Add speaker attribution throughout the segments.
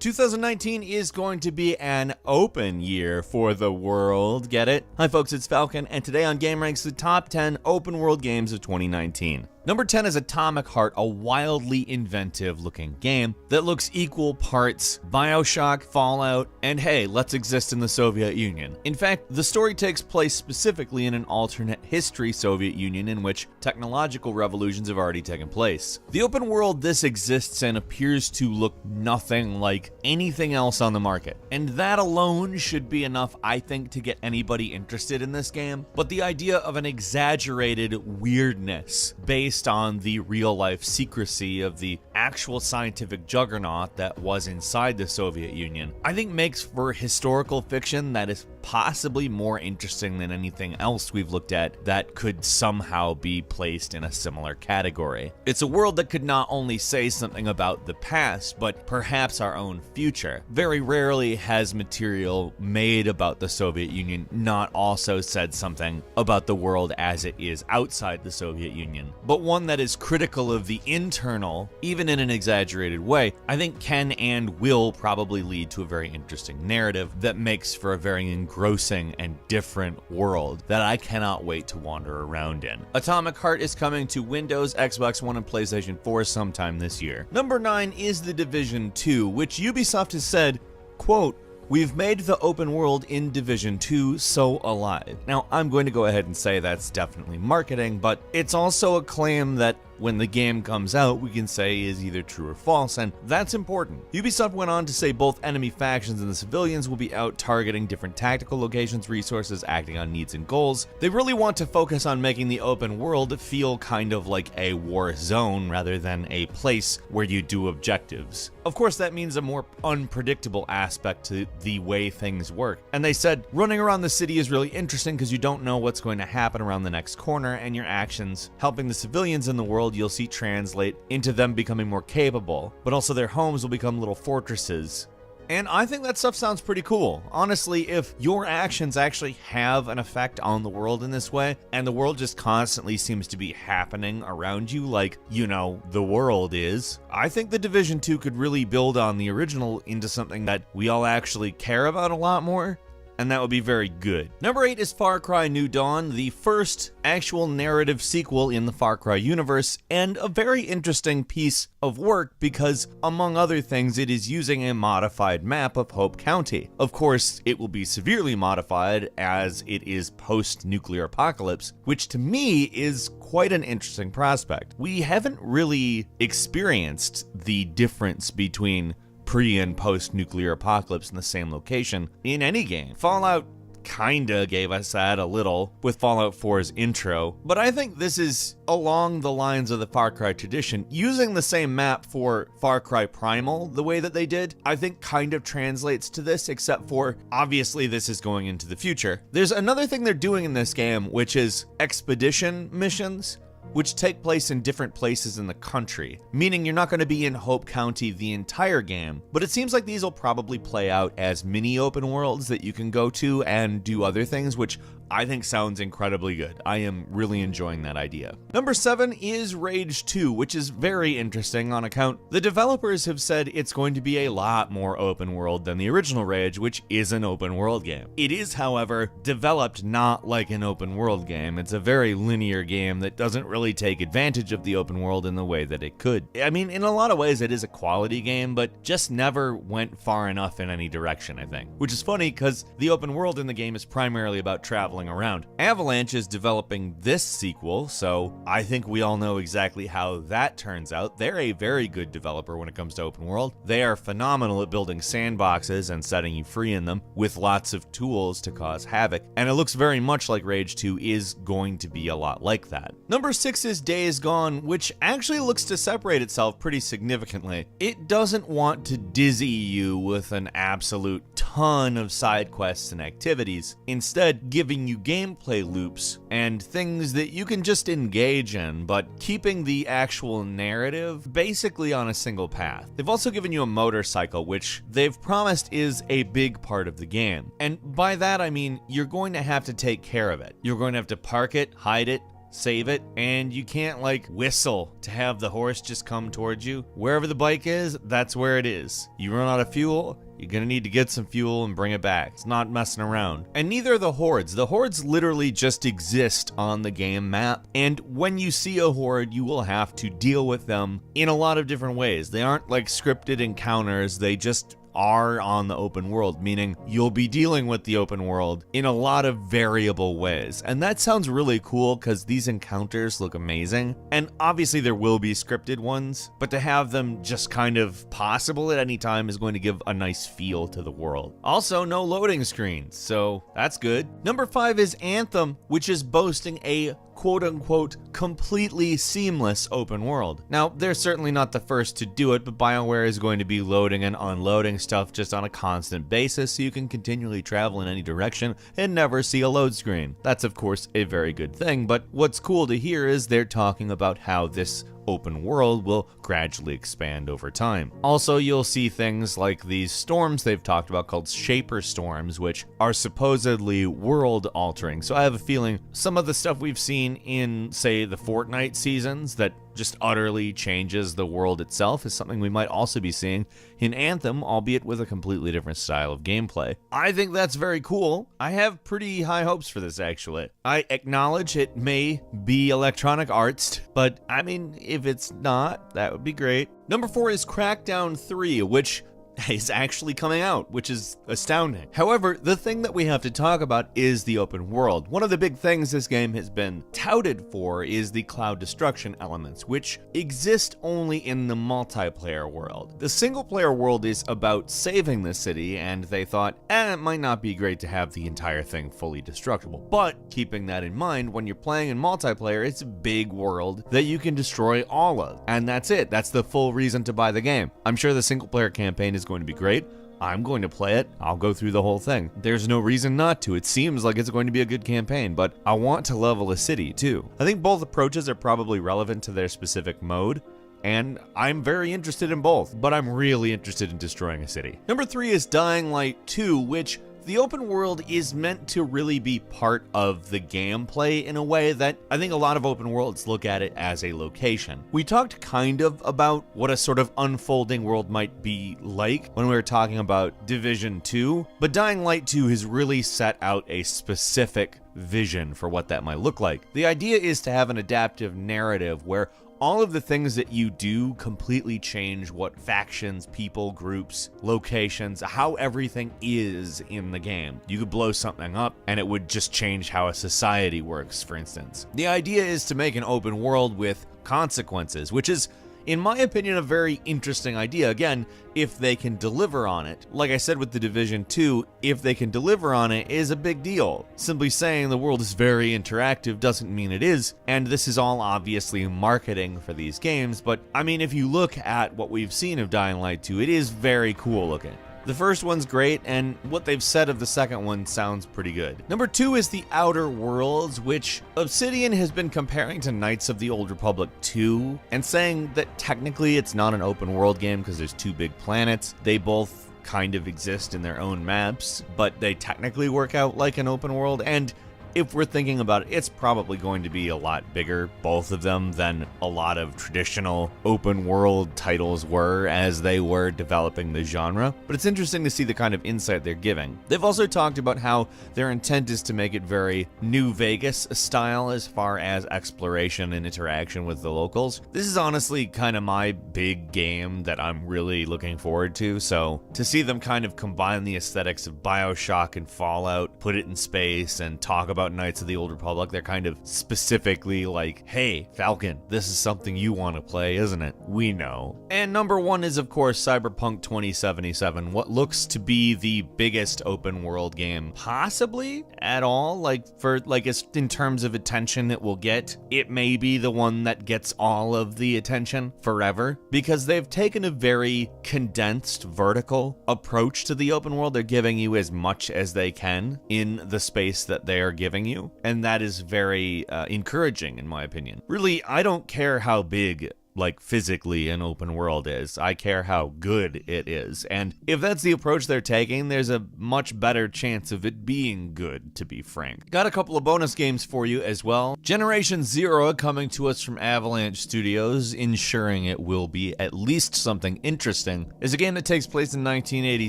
Speaker 1: 2019 is going to be an open year for the world, get it? Hi folks, it's Falcon, and today on GameRanks, the top 10 open world games of 2019. Number 10 is Atomic Heart, a wildly inventive looking game that looks equal parts BioShock, Fallout, and hey, let's exist in the Soviet Union. In fact, the story takes place specifically in an alternate history Soviet Union in which technological revolutions have already taken place. The open world this exists in appears to look nothing like anything else on the market, and that alone should be enough, I think, to get anybody interested in this game. But the idea of an exaggerated weirdness based on the real-life secrecy of the actual scientific juggernaut that was inside the Soviet Union, I think makes for historical fiction that is possibly more interesting than anything else we've looked at that could somehow be placed in a similar category. It's a world that could not only say something about the past, but perhaps our own future. Very rarely has material made about the Soviet Union not also said something about the world as it is outside the Soviet Union, but one that is critical of the internal, even in an exaggerated way, I think can and will probably lead to a very interesting narrative that makes for a very engrossing and different world that I cannot wait to wander around in. Atomic Heart is coming to Windows, Xbox One, and PlayStation 4 sometime this year. Number 9 is The Division 2, which Ubisoft has said, quote, "We've made the open world in Division 2 so alive." Now, I'm going to go ahead and say that's definitely marketing, but it's also a claim that when the game comes out, we can say is either true or false, and that's important. Ubisoft went on to say both enemy factions and the civilians will be out targeting different tactical locations, resources, acting on needs and goals. They really want to focus on making the open world feel kind of like a war zone rather than a place where you do objectives. Of course, that means a more unpredictable aspect to the way things work. And they said, running around the city is really interesting because you don't know what's going to happen around the next corner, and your actions helping the civilians in the world you'll see translate into them becoming more capable, but also their homes will become little fortresses. And I think that stuff sounds pretty cool. Honestly, if your actions actually have an effect on the world in this way, and the world just constantly seems to be happening around you like, you know, the world is, I think The Division 2 could really build on the original into something that we all actually care about a lot more. And that would be very good. Number 8 is Far Cry New Dawn, the first actual narrative sequel in the Far Cry universe, and a very interesting piece of work because, among other things, it is using a modified map of Hope County. Of course, it will be severely modified as it is post-nuclear apocalypse, which to me is quite an interesting prospect. We haven't really experienced the difference between pre- and post-nuclear apocalypse in the same location in any game. Fallout kinda gave us that a little with Fallout 4's intro, but I think this is along the lines of the Far Cry tradition. Using the same map for Far Cry Primal the way that they did, I think kind of translates to this, except for obviously this is going into the future. There's another thing they're doing in this game, which is expedition missions, which take place in different places in the country, meaning you're not going to be in Hope County the entire game, but it seems like these will probably play out as mini open worlds that you can go to and do other things, which I think sounds incredibly good. I am really enjoying that idea. Number 7 is Rage 2, which is very interesting on account the developers have said it's going to be a lot more open world than the original Rage, which is an open world game. It is, however, developed not like an open world game. It's a very linear game that doesn't really take advantage of the open world in the way that it could. I mean, in a lot of ways it is a quality game, but just never went far enough in any direction, I think. Which is funny because the open world in the game is primarily about traveling around. Avalanche is developing this sequel, so I think we all know exactly how that turns out. They're a very good developer when it comes to open world. They are phenomenal at building sandboxes and setting you free in them with lots of tools to cause havoc, and it looks very much like Rage 2 is going to be a lot like that. Number 6 is Days Gone, which actually looks to separate itself pretty significantly. It doesn't want to dizzy you with an absolute ton of side quests and activities, instead giving you gameplay loops and things that you can just engage in, but keeping the actual narrative basically on a single path. They've also given you a motorcycle, which they've promised is a big part of the game. And by that I mean you're going to have to take care of it. You're going to have to park it, hide it, save it, and you can't like whistle to have the horse just come towards you. Wherever the bike is, that's where it is. You run out of fuel, you're gonna need to get some fuel and bring it back. It's not messing around. And neither are the hordes. The hordes literally just exist on the game map, and when you see a horde, you will have to deal with them in a lot of different ways. They aren't like scripted encounters, they just are on the open world, meaning you'll be dealing with the open world in a lot of variable ways. And that sounds really cool because these encounters look amazing. And obviously there will be scripted ones, but to have them just kind of possible at any time is going to give a nice feel to the world. Also, no loading screens, so that's good. Number 5 is Anthem, which is boasting a quote-unquote completely seamless open world. Now, they're certainly not the first to do it, but BioWare is going to be loading and unloading stuff just on a constant basis, so you can continually travel in any direction and never see a load screen. That's of course a very good thing, but what's cool to hear is they're talking about how this open world will gradually expand over time. Also, you'll see things like these storms they've talked about called Shaper Storms, which are supposedly world altering. So I have a feeling some of the stuff we've seen in, say, the Fortnite seasons that just utterly changes the world itself is something we might also be seeing in Anthem, albeit with a completely different style of gameplay. I think that's very cool. I have pretty high hopes for this, actually. I acknowledge it may be Electronic Arts, but I mean, if it's not, that would be great. Number 4 is Crackdown 3, which is actually coming out, which is astounding. However, the thing that we have to talk about is the open world. One of the big things this game has been touted for is the cloud destruction elements, which exist only in the multiplayer world. The single player world is about saving the city, and they thought, it might not be great to have the entire thing fully destructible. But keeping that in mind, when you're playing in multiplayer, it's a big world that you can destroy all of. And that's it. That's the full reason to buy the game. I'm sure the single player campaign is going to be great. I'm going to play it. I'll go through the whole thing. There's no reason not to. It seems like it's going to be a good campaign, but I want to level a city too. I think both approaches are probably relevant to their specific mode, and I'm very interested in both, but I'm really interested in destroying a city. Number 3 is Dying Light 2, which the open world is meant to really be part of the gameplay in a way that I think a lot of open worlds look at it as a location. We talked kind of about what a sort of unfolding world might be like when we were talking about Division 2, but Dying Light 2 has really set out a specific vision for what that might look like. The idea is to have an adaptive narrative where all of the things that you do completely change what factions, people, groups, locations, how everything is in the game. You could blow something up and it would just change how a society works, for instance. The idea is to make an open world with consequences, which is, in my opinion, a very interesting idea. Again, if they can deliver on it. Like I said with the Division 2, if they can deliver on it is a big deal. Simply saying the world is very interactive doesn't mean it is, and this is all obviously marketing for these games, but I mean, if you look at what we've seen of Dying Light 2, it is very cool looking. The first one's great, and what they've said of the second one sounds pretty good. Number 2 is The Outer Worlds, which Obsidian has been comparing to Knights of the Old Republic 2, and saying that technically it's not an open world game because there's 2 big planets. They both kind of exist in their own maps, but they technically work out like an open world, and if we're thinking about it, it's probably going to be a lot bigger, both of them, than a lot of traditional open world titles were as they were developing the genre. But it's interesting to see the kind of insight they're giving. They've also talked about how their intent is to make it very New Vegas style as far as exploration and interaction with the locals. This is honestly kind of my big game that I'm really looking forward to, so to see them kind of combine the aesthetics of BioShock and Fallout, put it in space, and talk about Knights of the Old Republic, they're kind of specifically like, hey, Falcon, this is something you want to play, isn't it? We know. And number 1 is, of course, Cyberpunk 2077, what looks to be the biggest open world game possibly at all, in terms of attention it will get. It may be the one that gets all of the attention forever, because they've taken a very condensed vertical approach to the open world. They're giving you as much as they can in the space that they are giving you, and that is very encouraging in my opinion. Really, I don't care how big like physically an open world is. I care how good it is. And if that's the approach they're taking, there's a much better chance of it being good, to be frank. Got a couple of bonus games for you as well. Generation Zero coming to us from Avalanche Studios, ensuring it will be at least something interesting, is a game that takes place in 1980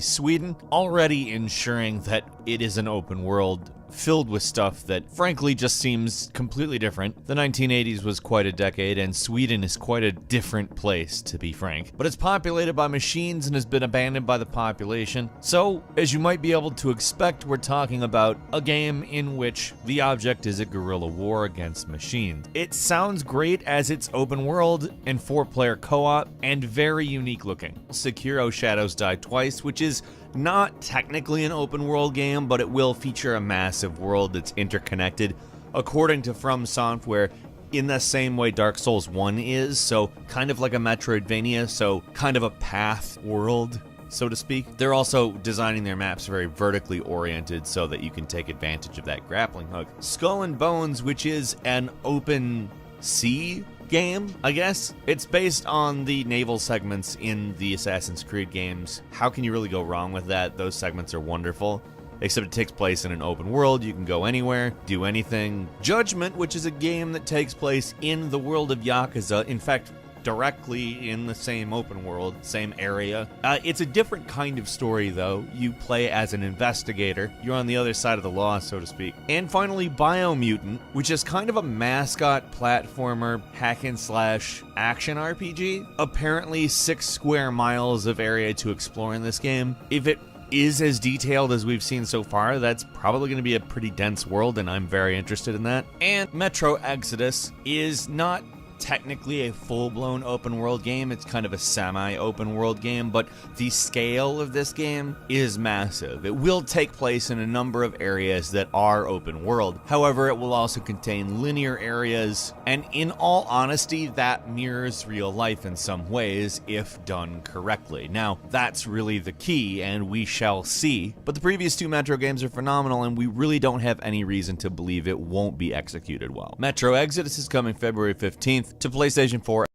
Speaker 1: Sweden, already ensuring that it is an open world filled with stuff that frankly just seems completely different. The 1980s was quite a decade, and Sweden is quite a different place, to be frank. But it's populated by machines and has been abandoned by the population. So, as you might be able to expect, we're talking about a game in which the object is a guerrilla war against machines. It sounds great as it's open world and 4-player co-op and very unique looking. Sekiro Shadows Die Twice, which is not technically an open world game, but it will feature a massive world that's interconnected, according to From Software, in the same way Dark Souls 1 is, so kind of like a Metroidvania, so kind of a path world, so to speak. They're also designing their maps very vertically oriented so that you can take advantage of that grappling hook. Skull and Bones, which is an open sea game, I guess. It's based on the naval segments in the Assassin's Creed games. How can you really go wrong with that? Those segments are wonderful. Except it takes place in an open world. You can go anywhere, do anything. Judgment, which is a game that takes place in the world of Yakuza. In fact, directly in the same open world, same area. It's a different kind of story, though. You play as an investigator. You're on the other side of the law, so to speak. And finally, Biomutant, which is kind of a mascot platformer, hack and slash action RPG. Apparently 6 square miles of area to explore in this game. If it is as detailed as we've seen so far, that's probably going to be a pretty dense world, and I'm very interested in that. And Metro Exodus is not technically a full-blown open world game. It's kind of a semi-open world game, but the scale of this game is massive. It will take place in a number of areas that are open world. However, it will also contain linear areas, and in all honesty, that mirrors real life in some ways if done correctly. Now, that's really the key, and we shall see. But the previous 2 Metro games are phenomenal, and we really don't have any reason to believe it won't be executed well. Metro Exodus is coming February 15th to PlayStation 4.